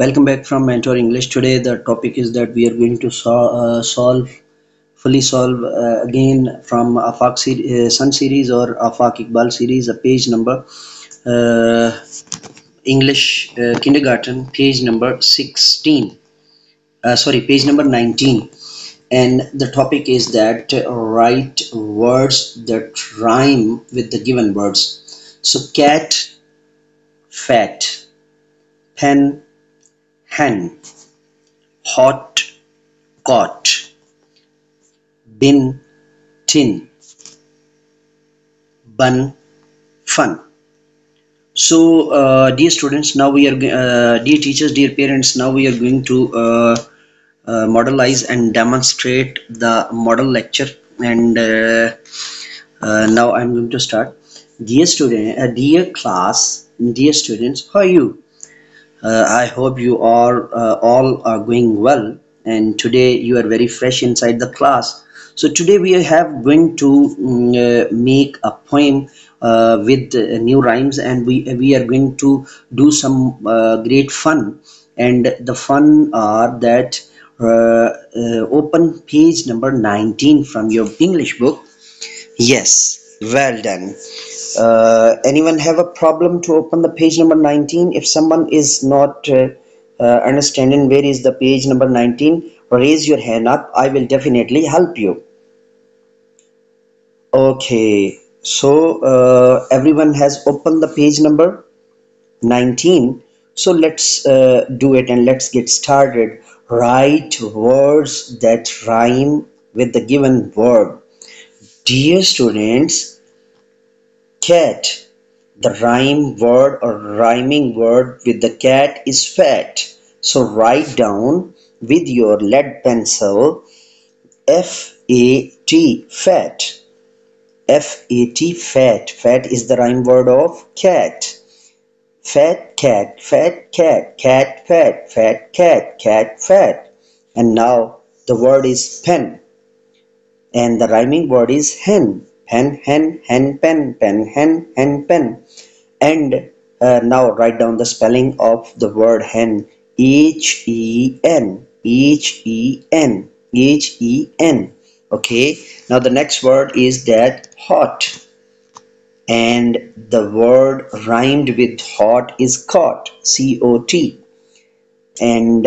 Welcome back from Mentor English. Today the topic is that we are going to fully solve again from Sun series or Afaq Iqbal series, a page number uh, English kindergarten, page number 16. Page number 19. And the topic is that write words that rhyme with the given words. So cat, fat, pen, hen, hot, caught, bin, tin, bun, fun. So, dear students, now we are, dear teachers, dear parents, now we are going to modelize and demonstrate the model lecture. And now I'm going to start. Dear student, dear class, dear students, how are you? I hope you are all are going well, and today you are very fresh inside the class. So today we have going to make a poem with new rhymes, and we are going to do some great fun. And the fun are that open page number 19 from your English book. Yes, well done. Anyone have a problem to open the page number 19? If someone is not understanding where is the page number 19, raise your hand up. I will definitely help you. Okay, so everyone has opened the page number 19. So let's do it and let's get started. Write words that rhyme with the given word. Dear students, cat. The rhyme word or rhyming word with the cat is fat. So write down with your lead pencil F-A-T, fat. F-A-T, fat. Fat is the rhyme word of cat. Fat cat, fat cat, cat fat, fat cat, cat fat. And now the word is pen. And the rhyming word is hen. Pen, hen, hen, pen, pen, hen, hen, pen. And now write down the spelling of the word hen. H-E-N, H-E-N, H-E-N. Okay, now the next word is that hot. And the word rhymed with hot is caught, C-O-T. And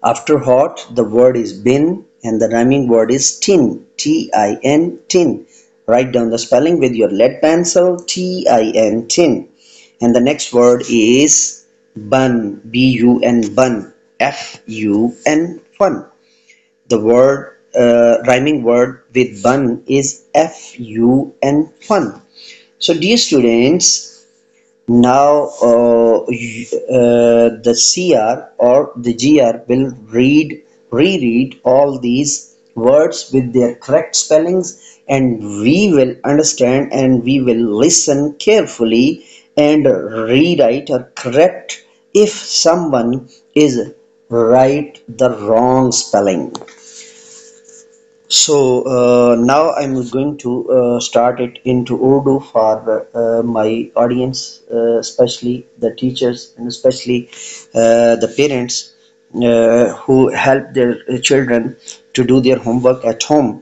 after hot, the word is bin, and the rhyming word is tin, T-I-N, tin. Write down the spelling with your lead pencil, T-I-N, tin. And the next word is bun, B-U-N, bun, F-U-N, fun. The word, rhyming word with bun is F-U-N, fun. So dear students, now the CR or the GR will reread all these words with their correct spellings, and we will understand and we will listen carefully and rewrite or correct if someone is write the wrong spelling. So now I'm going to start it into Urdu for my audience, especially the teachers and especially the parents who help their children to do their homework at home.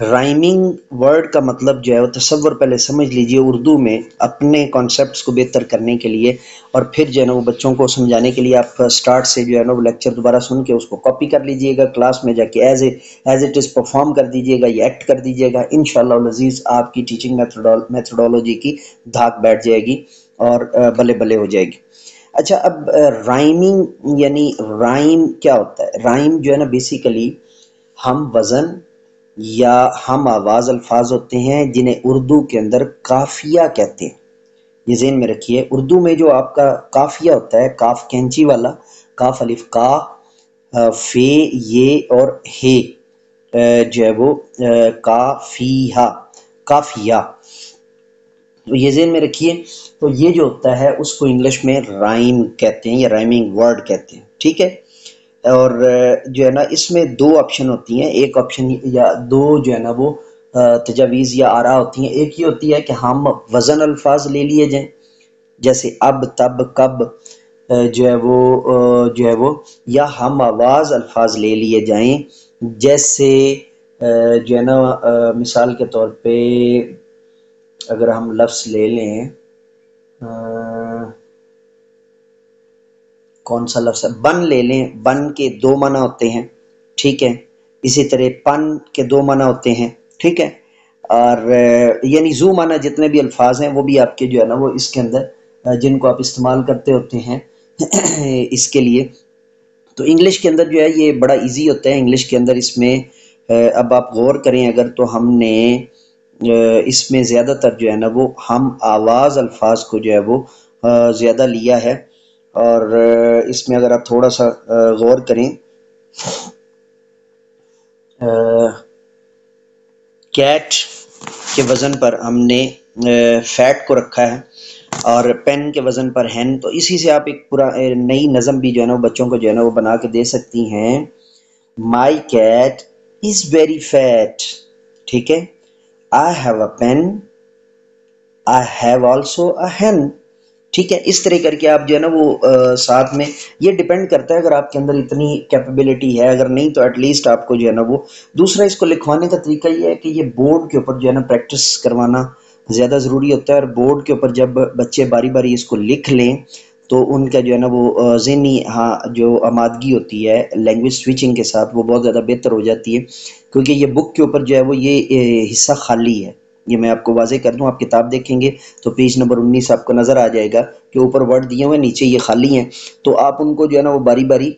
Rhyming word کا مطلب جو ہے وہ تصور پہلے سمجھ لیجئے اردو میں اپنے کانسیپٹس کو بہتر کرنے کے لیے، اور پھر جو ہے نا وہ بچوں کو سمجھانے کے لیے آپ سٹارٹ سے جو ہے نا وہ لیکچر دوبارہ سن کے اس کو کاپی کر لیجئے گا، کلاس میں جا کے ایز اٹ از پرفارم کر دیجئے گا یا ایکٹ کر دیجئے گا، انشاءاللہ العزیز آپ کی ٹیچنگ میتھڈولوجی کی دھاک بیٹھ جائے گی اور بلے بلے ہو جائے گی۔ اچھا، اب رائمنگ یعنی رائم کیا ہوتا ہے؟ رائم جو ہے نا بیسیکلی ہم وزن یا ہم آواز الفاظ ہوتے ہیں جنہیں اردو کے اندر قافیہ کہتے ہیں۔ یہ ذہن میں رکھیے، اردو میں جو آپ کا قافیہ ہوتا ہے، کاف کینچی والا، کاف الف کا، فے یہ اور ہے جو ہے وہ کافیہ، کافیہ، تو یہ ذہن میں رکھیے۔ تو یہ جو ہوتا ہے اس کو انگلش میں رائم کہتے ہیں یا رائمنگ ورڈ کہتے ہیں، ٹھیک ہے۔ اور جو ہے نا اس میں دو آپشن ہوتی ہیں، ایک آپشن یا دو جو ہے نا وہ تجاویز یا آراء ہوتی ہیں۔ ایک یہ ہوتی ہے کہ ہم وزن الفاظ لے لیے جائیں، جیسے اب، تب، کب جو ہے وہ، یا ہم آواز الفاظ لے لیے جائیں، جیسے جو ہے نا مثال کے طور پہ اگر ہم لفظ لے لیں، کون سا لفظ ہے، بن لے لیں، بن کے دو معنی ہوتے ہیں، ٹھیک ہے۔ اسی طرح پن کے دو معنی ہوتے ہیں، ٹھیک ہے۔ اور یعنی زو معنی جتنے بھی الفاظ ہیں وہ بھی آپ کے جو ہے نا وہ اس کے اندر جن کو آپ استعمال کرتے ہوتے ہیں اس کے لیے۔ تو انگلش کے اندر جو ہے یہ بڑا ایزی ہوتا ہے، انگلش کے اندر اس میں اب آپ غور کریں اگر، تو ہم نے اس میں زیادہ تر جو ہے نا وہ ہم آواز الفاظ کو جو ہے وہ زیادہ لیا ہے۔ اور اس میں اگر آپ تھوڑا سا غور کریں، کیٹ کے وزن پر ہم نے فیٹ کو رکھا ہے، اور پین کے وزن پر ہین، تو اسی سے آپ ایک پورا نئی نظم بھی جو ہے نا بچوں کو جو ہے نا وہ بنا کے دے سکتی ہیں۔ My cat is very fat, ٹھیک ہے۔ I have a pen, I have also a hen, ٹھیک ہے۔ اس طرح کر کے آپ جو ہے نا وہ ساتھ میں، یہ ڈیپینڈ کرتا ہے اگر آپ کے اندر اتنی کیپیبلٹی ہے، اگر نہیں تو ایٹ لیسٹ آپ کو جو ہے نا وہ دوسرا اس کو لکھوانے کا طریقہ یہ ہے کہ یہ بورڈ کے اوپر جو ہے نا پریکٹس کروانا زیادہ ضروری ہوتا ہے، اور بورڈ کے اوپر جب بچے باری باری اس کو لکھ لیں تو ان کا جو ہے نا وہ ذہنی جو آمادگی ہوتی ہے لینگویج سوئچنگ کے ساتھ وہ بہت زیادہ بہتر ہو جاتی ہے، کیونکہ یہ بک کے اوپر جو ہے وہ یہ حصہ خالی ہے۔ یہ میں آپ کو واضح کر دوں، آپ کتاب دیکھیں گے تو پیج نمبر 19 آپ کو نظر آ جائے گا کہ اوپر ورڈ دیے ہوئے، نیچے یہ خالی ہیں، تو آپ ان کو جو ہے نا وہ باری باری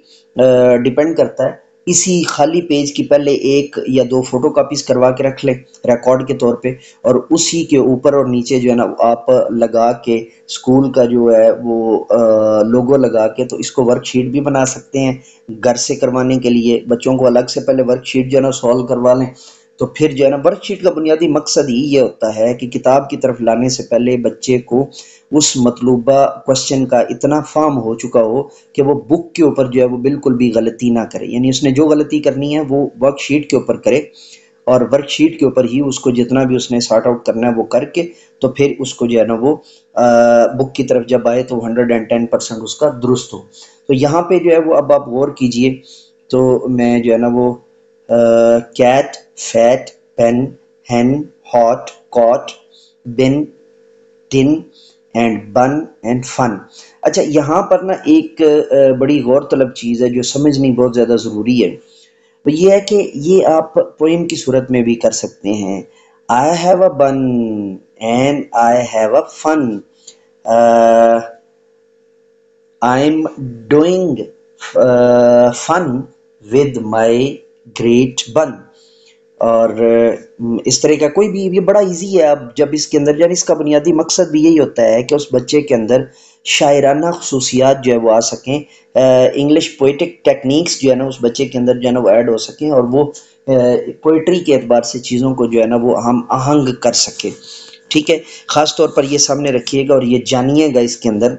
ڈیپینڈ کرتا ہے، اسی خالی پیج کی پہلے ایک یا دو فوٹو کاپیز کروا کے رکھ لیں ریکارڈ کے طور پہ، اور اسی کے اوپر اور نیچے جو ہے نا آپ لگا کے اسکول کا جو ہے وہ لوگو لگا کے، تو اس کو ورک شیٹ بھی بنا سکتے ہیں گھر سے کروانے کے لیے۔ بچوں کو الگ سے پہلے ورک شیٹ جو ہے نا سولو کروا لیں، تو پھر جو ہے نا ورک شیٹ کا بنیادی مقصد ہی یہ ہوتا ہے کہ کتاب کی طرف لانے سے پہلے بچے کو اس مطلوبہ کوشچن کا اتنا فہم ہو چکا ہو کہ وہ بک کے اوپر جو ہے وہ بالکل بھی غلطی نہ کرے، یعنی اس نے جو غلطی کرنی ہے وہ ورک شیٹ کے اوپر کرے، اور ورک شیٹ کے اوپر ہی اس کو جتنا بھی اس نے سارٹ آؤٹ کرنا ہے وہ کر کے، تو پھر اس کو جو ہے نا وہ بک کی طرف جب آئے تو 110% اس کا درست ہو۔ تو یہاں پہ جو ہے وہ اب آپ غور کیجئے، تو میں جو ہے نا وہ cat, fat, pen, hen, hot, cot, bun, ton and bun and fun. اچھا، یہاں پر نا ایک بڑی غور طلب چیز ہے جو سمجھنی بہت زیادہ ضروری ہے، تو یہ ہے کہ یہ آپ پوئم کی صورت میں بھی کر سکتے ہیں۔ I have a bun and I have a fun. I'm doing fun with my great bun. اور اس طرح کا کوئی بھی، یہ بڑا ایزی ہے۔ اب جب اس کے اندر یعنی اس کا بنیادی مقصد بھی یہی ہوتا ہے کہ اس بچے کے اندر شاعرانہ خصوصیات جو ہے وہ آ سکیں، انگلش پوئٹک ٹیکنیکس جو ہے نا اس بچے کے اندر جو ہے نا وہ ایڈ ہو سکیں، اور وہ پوئٹری کے اعتبار سے چیزوں کو جو ہے نا وہ ہم آہنگ کر سکیں، ٹھیک ہے۔ خاص طور پر یہ سامنے رکھیے گا اور یہ جانیے گا، اس کے اندر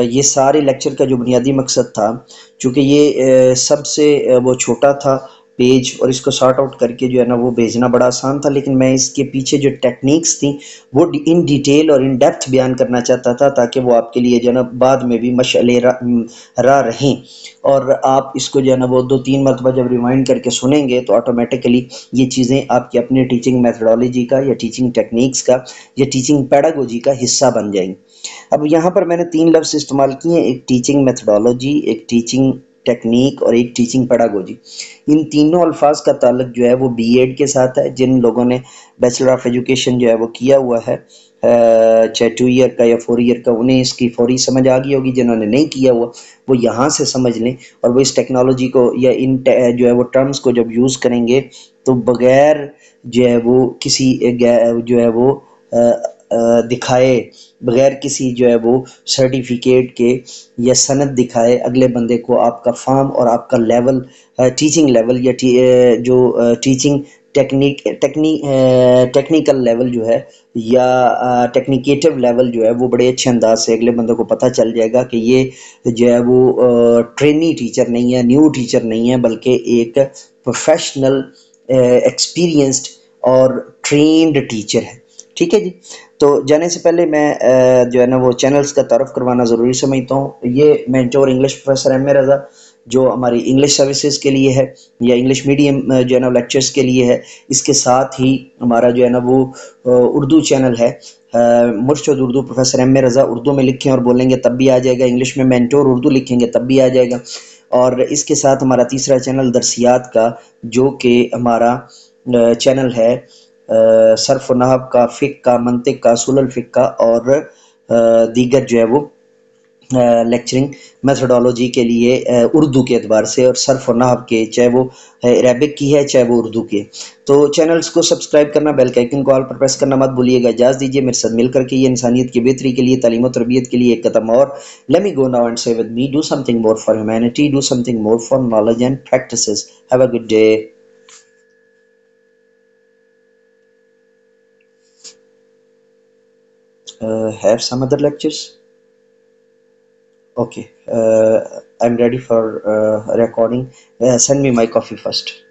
یہ سارے لیکچر کا جو بنیادی مقصد تھا، چونکہ یہ سب سے وہ چھوٹا تھا پیج اور اس کو سارٹ آؤٹ کر کے جو ہے نا وہ بھیجنا بڑا آسان تھا، لیکن میں اس کے پیچھے جو ٹیکنیکس تھیں وہ ان ڈیٹیل اور ان ڈیپتھ بیان کرنا چاہتا تھا، تاکہ وہ آپ کے لیے جو ہے نا بعد میں بھی مشعل راہ رہیں، اور آپ اس کو جو ہے نا وہ 2-3 مرتبہ جب ریمائنڈ کر کے سنیں گے تو آٹومیٹیکلی یہ چیزیں آپ کی اپنے ٹیچنگ میتھڈالوجی کا یا ٹیچنگ ٹیکنیکس کا یا ٹیچنگ پیڈاگوجی کا حصہ بن جائیں گی۔ اب یہاں پر میں نے 3 لفظ استعمال کیے ہیں، ایک ٹیچنگ میتھڈالوجی، ایک ٹیچنگ ٹیکنیک اور ایک ٹیچنگ پیڈاگوجی۔ ان تینوں الفاظ کا تعلق جو ہے وہ بی ایڈ کے ساتھ ہے۔ جن لوگوں نے بیچلر آف ایجوکیشن جو ہے وہ کیا ہوا ہے، چاہے 2 ایئر کا یا 4 ایئر کا، انہیں اس کی فوری سمجھ آ گئی ہوگی۔ جنہوں نے نہیں کیا ہوا وہ یہاں سے سمجھ لیں، اور وہ اس ٹیکنالوجی کو یا ان جو ہے وہ ٹرمز کو جب یوز کریں گے تو بغیر جو ہے وہ کسی جو ہے وہ دکھائے، بغیر کسی جو ہے وہ سرٹیفکیٹ کے یا سند دکھائے اگلے بندے کو آپ کا فارم اور آپ کا لیول، ٹیچنگ لیول یا جو ٹیچنگ ٹیکنیکل لیول جو ہے یا ٹیکنیکیٹو لیول جو ہے وہ بڑے اچھے انداز سے اگلے بندے کو پتہ چل جائے گا کہ یہ جو ہے وہ ٹرینی ٹیچر نہیں ہے، نیو ٹیچر نہیں ہے، بلکہ ایک پروفیشنل ایکسپیرینسڈ اور ٹرینڈ ٹیچر ہے۔ ٹھیک ہے جی، تو جانے سے پہلے میں جو ہے نا وہ چینلز کا تعارف کروانا ضروری سمجھتا ہوں۔ یہ مینٹور انگلش پروفیسر ایم اے رضا جو ہماری انگلش سروسز کے لیے ہے یا انگلش میڈیم جو ہے نا لیکچرز کے لیے ہے، اس کے ساتھ ہی ہمارا جو ہے نا وہ اردو چینل ہے مرشد اردو پروفیسر ایم اے رضا۔ اردو میں لکھیں اور بولیں گے تب بھی آ جائے گا، انگلش میں مینٹور اردو لکھیں گے تب بھی آ جائے گا۔ اور اس کے ساتھ ہمارا تیسرا چینل درسیات کا، جو کہ ہمارا چینل ہے صرف و نحو کا، فقہ کا، منطق کا، اصول الفقہ کا اور دیگر جو ہے وہ لیکچرنگ میتھڈالوجی کے لیے اردو کے اعتبار سے، اور صرف و نحو کے، چاہے وہ عربک کی ہے چاہے وہ اردو کے۔ تو چینلز کو سبسکرائب کرنا، بیل کا آئکن کو آل پر پریس کرنا مت بھولیے گا۔ اجازت دیجیے میرے ساتھ مل کر کے یہ انسانیت کی بہتری کے لیے، تعلیم و تربیت کے لیے ایک قدم اور۔ Let me go now and say with me, do something more for humanity, do something more for knowledge and practices. Have a good day. Have some other lectures? Okay, I'm ready for recording. Send me my coffee first.